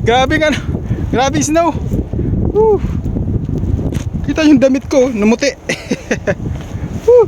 Grabe nga, grabe snow. Woo. Kita yung damit ko, numuti. Woo.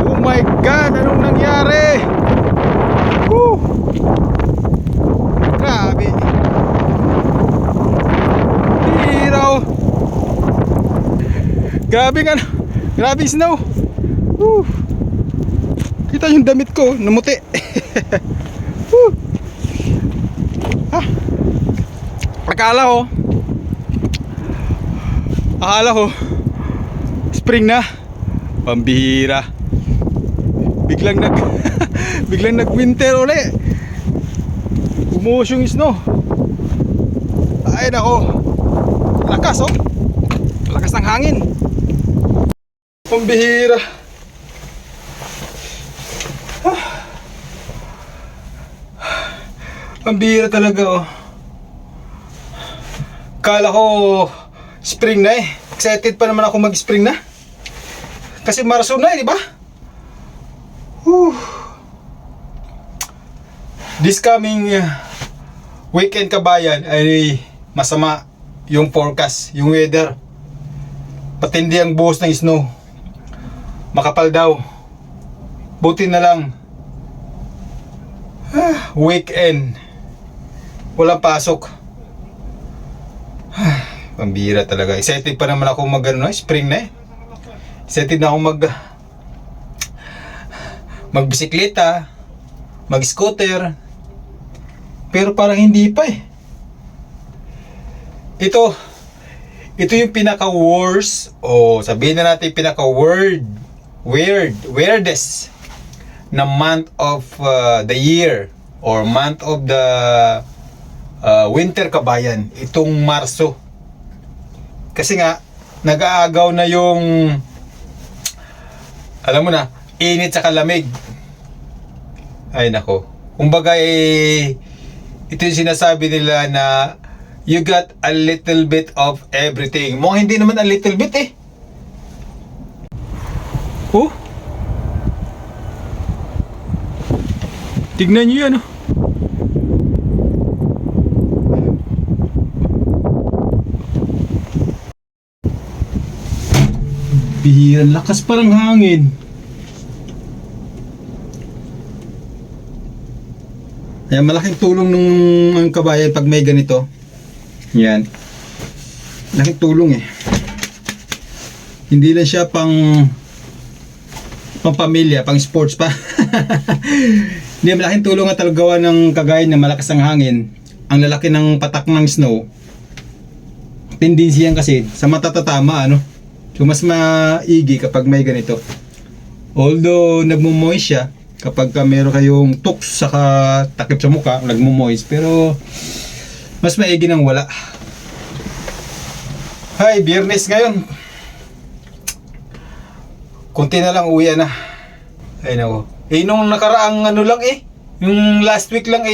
Oh my God, anong nangyari? Woo. Grabe. Hiraw. Grabe nga, grabe snow. Woo. Kita yung damit ko, numuti. Ah. Akala ko spring na. Pambihira. Biglang biglang nag-winter uli. Bumuhos yung snow. Ay nako. Lakas lakas ng hangin. Pambihira. Ang bihira talaga Kala ko spring na Excited pa naman ako mag-spring na. Kasi Marso na di ba? This coming weekend kabayan ay masama yung forecast, yung weather. Patindi ang buhos ng snow. Makapal daw. Buti na lang weekend walang pasok. Pambira talaga. Excited pa naman ako spring na Excited na ako magbisikleta, mag-scooter. Pero parang hindi pa Ito yung pinaka-worst sabihin na natin weirdest na month of the year or month of the winter kabayan, itong Marso. Kasi nga nag-aagaw na yung alam mo na, init sa kalamig. Ay nako. Kumbaga ito yung sinasabi nila na you got a little bit of everything. Hindi naman a little bit Tignan nyo yan Bihira, lakas parang hangin. Ayan, malaking tulong ng kabayan pag may ganito. Yan. Malaking tulong Hindi lang siya pang pamilya, pang sports pa. Hindi, malaking tulong at gawa ng Cagayan na malakas ang hangin. Ang lalaki ng patak ng snow. Tendency yan kasi sa matatatama So mas maigi kapag may ganito. Although nagmo-moist siya kapag meron kayong tux saka takip sa mukha, nagmo-moist, pero mas maigi nang wala. Hay, Biyernes ngayon. Kunti na lang uwi na. Ay nako. Nung nakaraang yung last week lang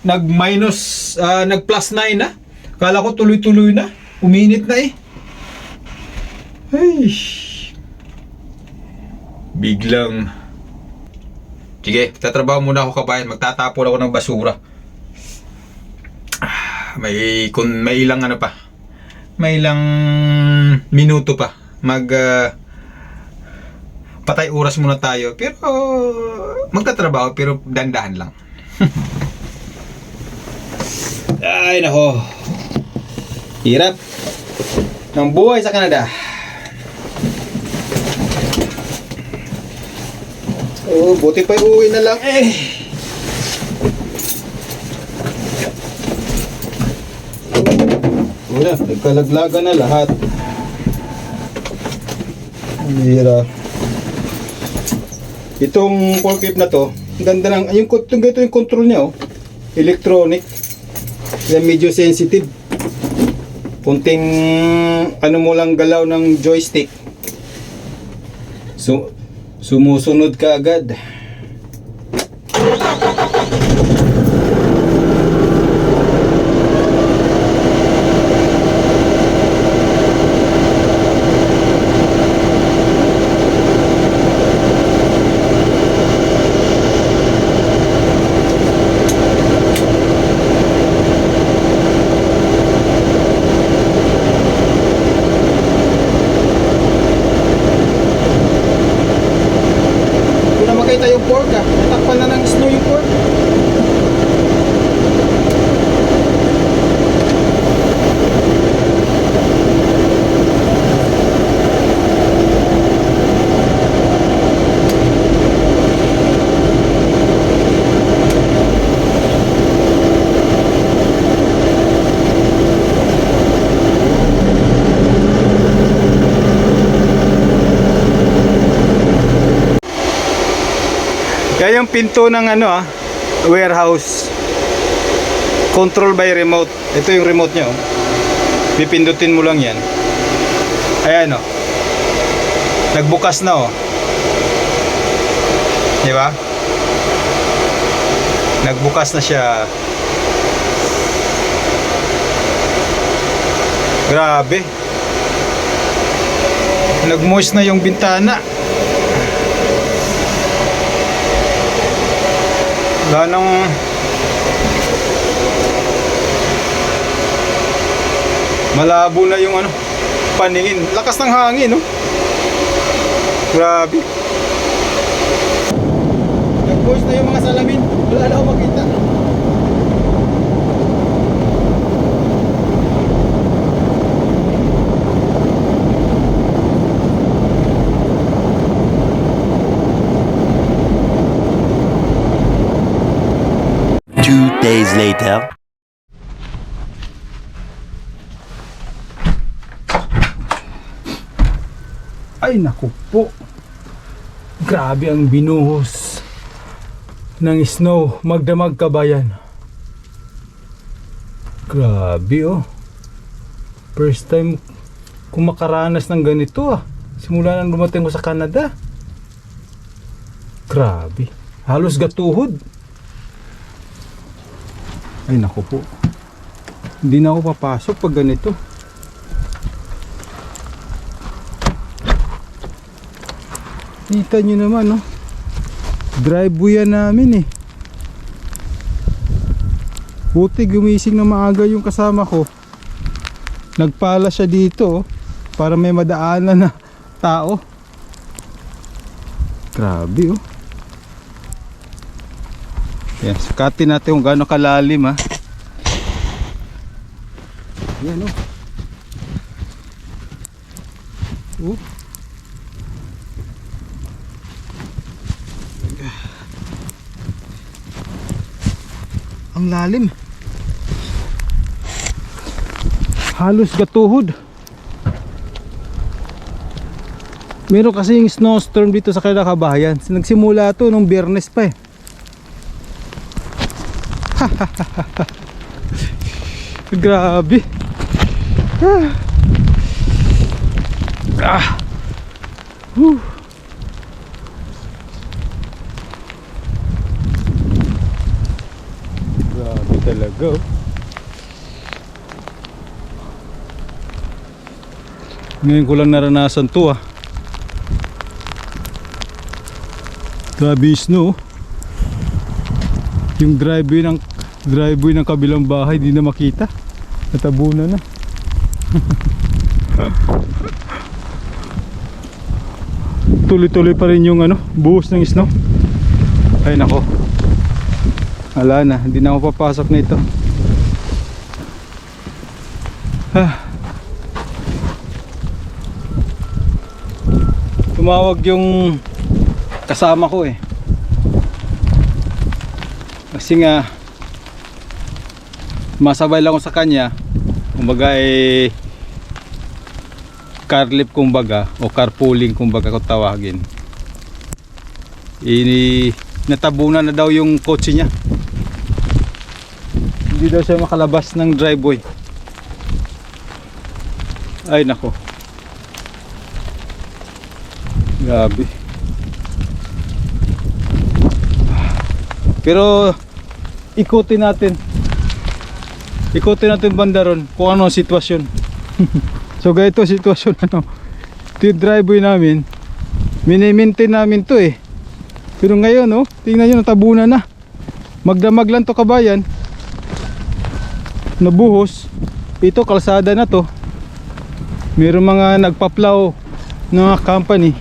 nag-minus, nag-plus 9 na. Kala ko tuloy-tuloy na. Uminit na Ay. Biglang. Sige, tatrabaho muna ako kabayan. Magtatapon ako ng basura. May ilang pa. May ilang minuto pa. Patay oras muna tayo. Pero magtatrabaho pero dandahan lang. Ay nako. Hirap ng buhay sa Canada. Buti pa uwi na lang Wala, nagkalaglaga na lahat. Hira. Itong forklift na to, ganda lang. Yung control niya electronic. Yan, medyo sensitive. Kunting mo lang galaw ng joystick. So sumusunod ka agad. pork ah. Natakpan na ng snow yung pork. Kaya yung pinto ng warehouse control by remote. Ito yung remote nyo. Pipindutin mo lang yan. Ayan o. Nagbukas na o. Di ba? Nagbukas na siya. Grabe. Nagmoist na yung bintana. Ganong malabo na yung paningin. Lakas ng hangin, no? Grabe. Nag-post na yung mga salamin. Wala na ako makita. Days later. Ay naku po. Grabe ang binuhos ng snow. Magdamag Kabayan. Grabe oh. First time kung makaranas ng ganito ah. Simula nang dumating ko sa Canada. Grabe. Halos gatuhod. Ay naku po. Hindi na ako papasok pag ganito. Kita nyo naman no. Driveway yan namin eh. Buti gumising na maaga yung kasama ko. Nagpala siya dito para may madaanan na tao. Grabe oh. Yan, sukatin natin kung gaano kalalim ha. Yan o. Ang lalim. Halos gatuhod. Meron kasi yung snowstorm dito sa Kabayan. Nagsimula to nung Biyernes pa eh. Grabe. Grabe talaga oh. Ngayon ko lang naranasan to ah. Grabe snow. Yung driveway ng kabilang bahay di na makita. Natabunan na. Tuloy-tuloy pa rin yung buhos ng snow. Ay nako. Wala na, hindi na ako papasok nito. Tumawag yung kasama ko eh. Kasi nga masabay lang ako sa kanya. Kumbaga car lift kumbaga o carpooling kumbaga kung tawagin. Natabunan na daw yung kotse niya. Hindi daw siya makalabas ng driveway. Ay nako. Grabe. Pero ikutin natin banda ron kung ano ang sitwasyon. So ganito sitwasyon ito yung driveway namin, mini-maintain namin to eh. Pero ngayon tingnan nyo, natabunan na. Magdamag lang to Kabayan, nabuhos. Ito kalsada na to. Mayroong mga nagpa-plow ng company.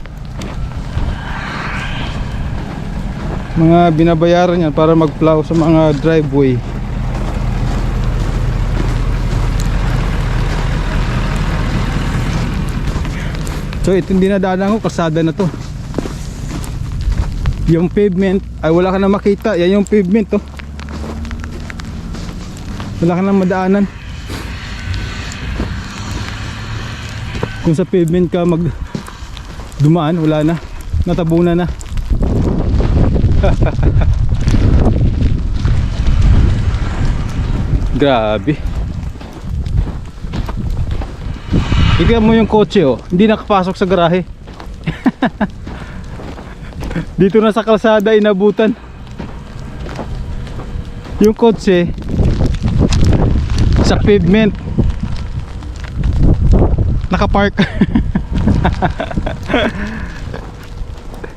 Mga binabayaran yan para mag-plow sa mga driveway. So itong dinadaanan ko, kalsada na to. Yung pavement ay wala ka na makita. Yan yung pavement to. Wala ka na madaanan. Kung sa pavement ka dumaan, wala na. Natabunan na. Grabe. Tignan mo yung kotse oh, hindi nakapasok sa garahe. Dito na sa kalsada inabutan. Yung kotse sa pavement nakapark.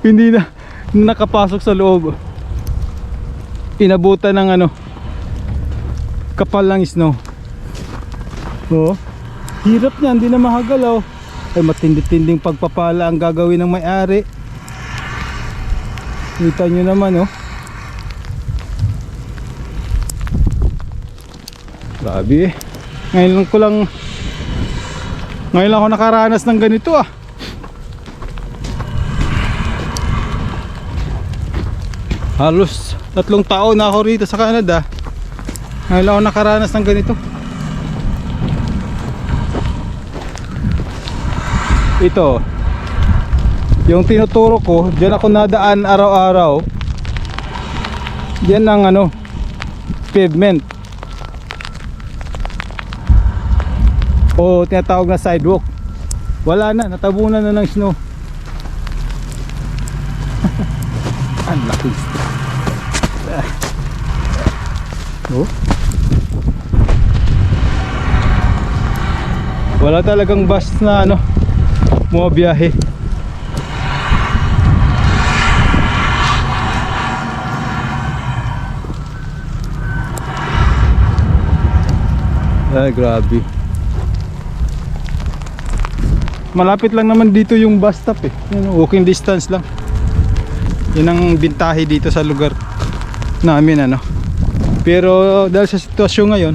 Hindi na nakapasok sa loob. Inabutan ng ano, kapal ng snow. Oh, hirap niyan, hindi na mahagalaw. Ay matindi-tinding pagpapala ang gagawin ng may-ari. Kita nyo naman oh. Grabe eh. Ngayon lang ako nakaranas ng ganito ah. Halos 3 taon na ako rito sa Canada. Ngayon lang ako nakaranas ng ganito. Ito yung tinuturo ko, diyan ako nadaan araw-araw. Diyan ang ano, pavement o tinatawag na sidewalk. Wala na, natabunan na ng snow. Ang laki. Oh. Wala talagang bus na ano, bumabiyahe. Ay grabe. Malapit lang naman dito yung bus stop eh. Walking distance lang. Yan ang bintahe dito sa lugar namin ano. Pero dahil sa sitwasyon ngayon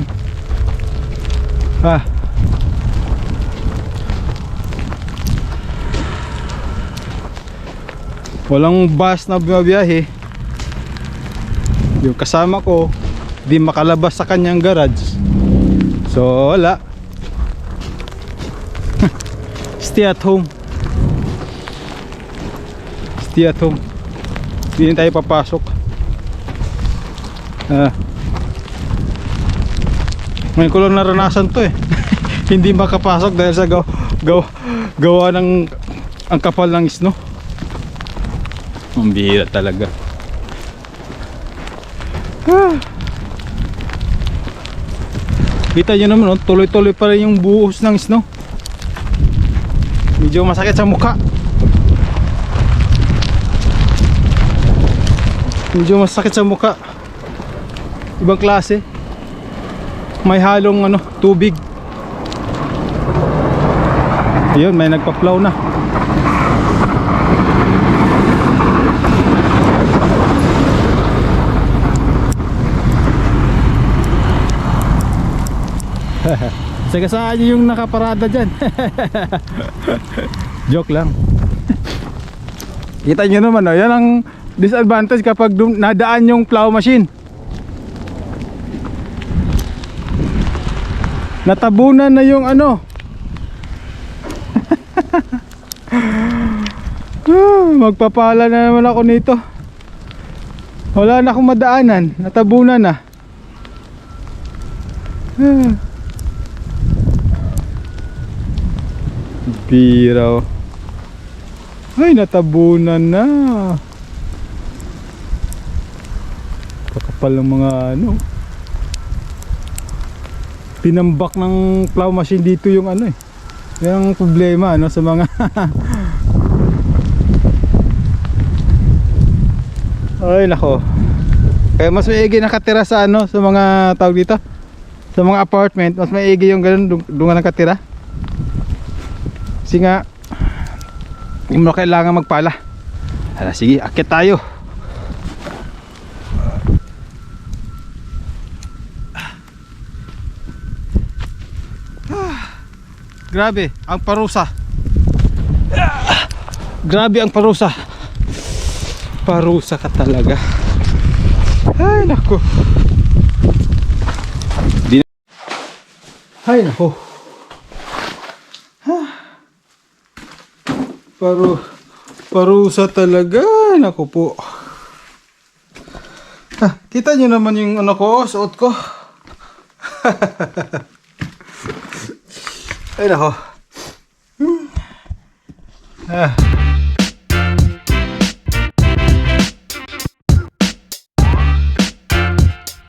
walang bus na bumabiyahe. Yung kasama ko di makalabas sa kanyang garage. So wala. Stay at home. Stay at home. Hindi tayo papasok. Ngayon ko lang naranasan to eh. Hindi makapasok dahil sa gawa ng ang kapal ng snow. Ang bihira talaga. Kita nyo naman, tuloy-tuloy pa rin yung buhos ng snow. Medyo masakit sa mukha. Medyo masakit sa mukha. Ibang klase. May halong ano, tubig. Ayun, may nagpa-plow na. Saka saan yung nakaparada dyan? Joke lang. Kita nyo naman oh, yan ang disadvantage kapag nadaan yung plow machine. Natabunan na yung ano. Magpapala na naman ako nito. Wala na akong madaanan. Natabunan na. Biraw. Ay, natabunan na. Kakapal ng mga ano. Tinambak ng plow machine dito yung ano eh. Yung problema ano sa mga ay nako. Kaya mas maigi nakatira sa ano, sa mga tawag dito, sa mga apartment, mas maigi yung ganun doon ka nakatira. Kasi nga hindi mo kailangan magpala. Hala, sige, akit tayo. Grabe, ang parusa. Grabe ang parusa. Parusa ka talaga. Ay, nako. Ay, nako. Parusa talaga. Nako po. Kita nyo naman yung ano ko, suot ko. Ay, nako.